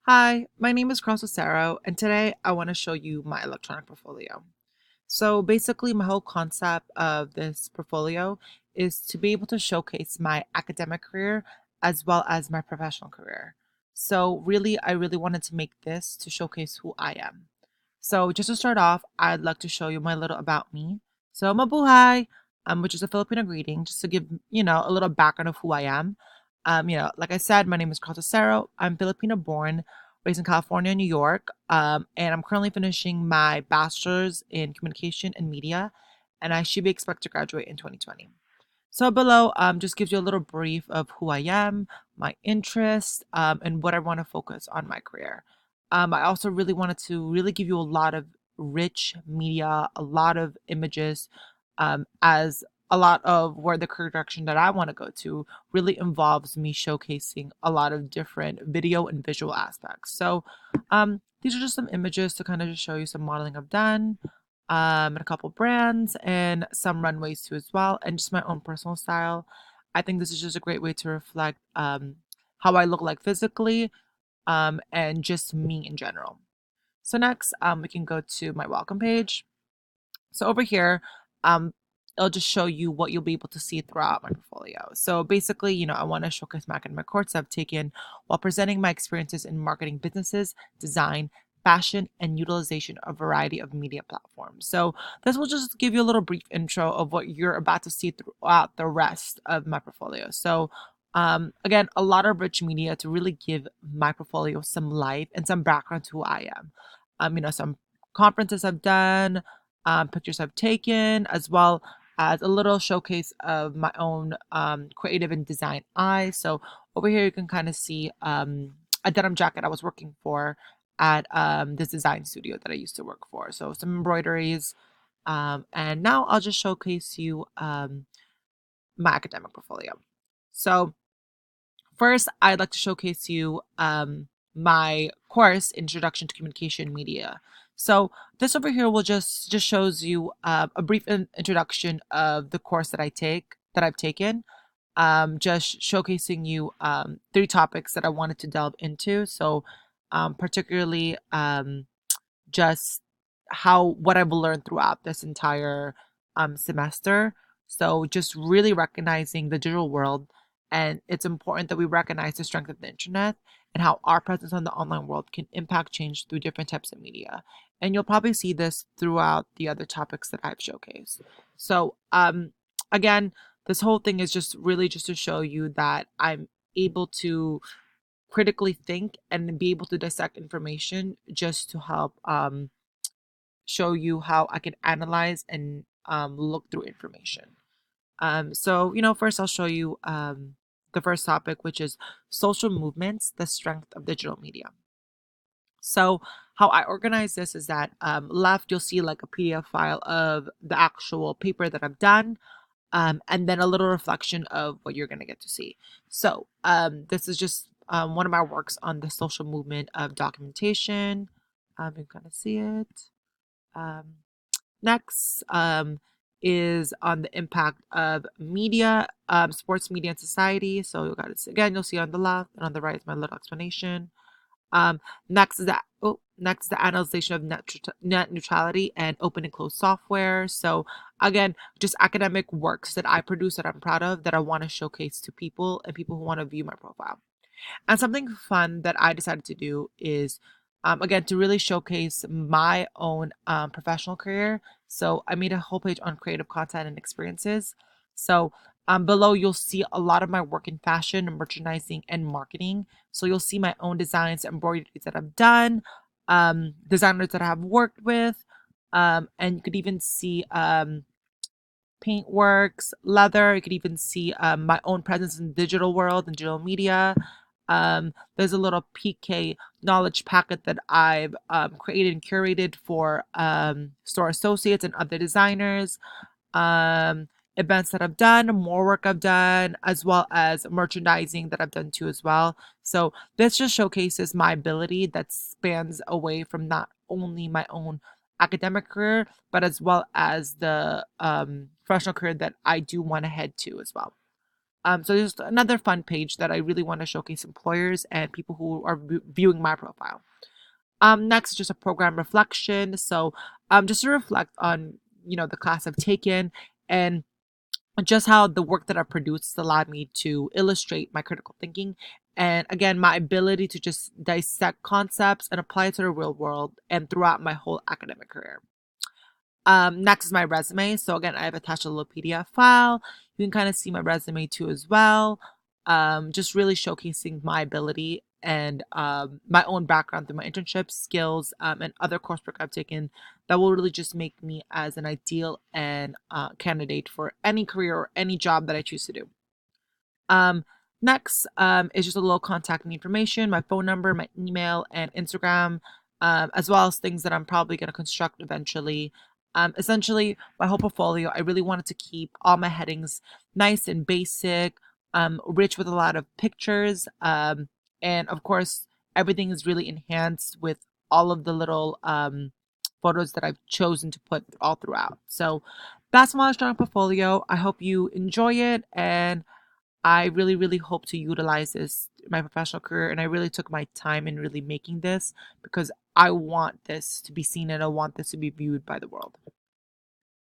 Hi, my name is Acero, and today I want to show you my electronic portfolio. So basically, my whole concept of this portfolio is to be able to showcase my academic career as well as my professional career. So really, I really wanted to make this to showcase who I am. So just to start off, I'd like to show you my little about me. So mabuhay, which is a Filipino greeting, just to give a little background of who I am. Like I said, my name is Carlos Acero. I'm Filipino born, raised in California, New York, and I'm currently finishing my bachelor's in communication and media, and I should be expected to graduate in 2020. So below just gives you a little brief of who I am, my interests, and what I want to focus on my career. I also really wanted to really give you a lot of rich media, a lot of images, as a lot of where the career direction that I want to go to really involves me showcasing a lot of different video and visual aspects. So these are just some images to kind of just show you some modeling I've done, and a couple brands and some runways too as well, and just my own personal style. I think this is just a great way to reflect how I look like physically, and just me in general. So next, we can go to my welcome page. So over here, um, it'll just show you what you'll be able to see throughout my portfolio. So basically, I want to showcase my academic courses I've taken while presenting my experiences in marketing businesses, design, fashion, and utilization of a variety of media platforms. So this will just give you a little brief intro of what you're about to see throughout the rest of my portfolio. So again, a lot of rich media to really give my portfolio some life and some background to who I am. Some conferences I've done, pictures I've taken, as well as a little showcase of my own creative and design eye. So over here, you can kind of see a denim jacket I was working for at this design studio that I used to work for. So some embroideries. And now I'll just showcase you my academic portfolio. So first, I'd like to showcase you my course, Introduction to Communication Media. So this over here will just shows you a brief introduction of the course that I've taken. Just showcasing you three topics that I wanted to delve into. So particularly just how what I've learned throughout this entire semester. So just really recognizing the digital world, and it's important that we recognize the strength of the internet and how our presence on the online world can impact change through different types of media. And you'll probably see this throughout the other topics that I've showcased. So again, this whole thing is just really just to show you that I'm able to critically think and be able to dissect information just to help show you how I can analyze and look through information. First I'll show you the first topic, which is social movements, the strength of digital media. So, how I organize this is that left, you'll see like a PDF file of the actual paper that I've done, and then a little reflection of what you're going to get to see. So, this is just one of my works on the social movement of documentation. You can kind of see it. Um, Next is on the impact of media, sports media and society. So you got it again. You'll see on the left and on the right is my little explanation. Um, next is the analyzation of net neutrality and open and closed software. So again, just academic works that I produce that I'm proud of that I want to showcase to people and people who want to view my profile. And something fun that I decided to do is, again, to really showcase my own professional career. So I made a whole page on creative content and experiences. So below, you'll see a lot of my work in fashion, merchandising, and marketing. So you'll see my own designs, embroideries that I've done, designers that I have worked with, and you could even see paintworks, leather. You could even see my own presence in the digital world and digital media. There's a little PK knowledge packet that I've created and curated for store associates and other designers. Um, Events that I've done, more work I've done, as well as merchandising that I've done too as well. So this just showcases my ability that spans away from not only my own academic career, but as well as the professional career that I do want to head to as well. So just another fun page that I really want to showcase employers and people who are viewing my profile. Next, just a program reflection. So just to reflect on the class I've taken and just how the work that I've produced allowed me to illustrate my critical thinking. And again, my ability to just dissect concepts and apply it to the real world and throughout my whole academic career. Next is my resume. So again, I have attached a little PDF file. You can kind of see my resume too as well. Just really showcasing my ability and my own background through my internships, skills, and other coursework I've taken that will really just make me as an ideal and candidate for any career or any job that I choose to do. Um, Next is just a little contact me information, my phone number, my email, and Instagram, as well as things that I'm probably going to construct eventually. Essentially, my whole portfolio, I really wanted to keep all my headings nice and basic, rich with a lot of pictures. And of course, everything is really enhanced with all of the little photos that I've chosen to put all throughout. So that's my strong portfolio. I hope you enjoy it, and I really, really hope to utilize this in my professional career. And I really took my time in really making this because I want this to be seen and I want this to be viewed by the world.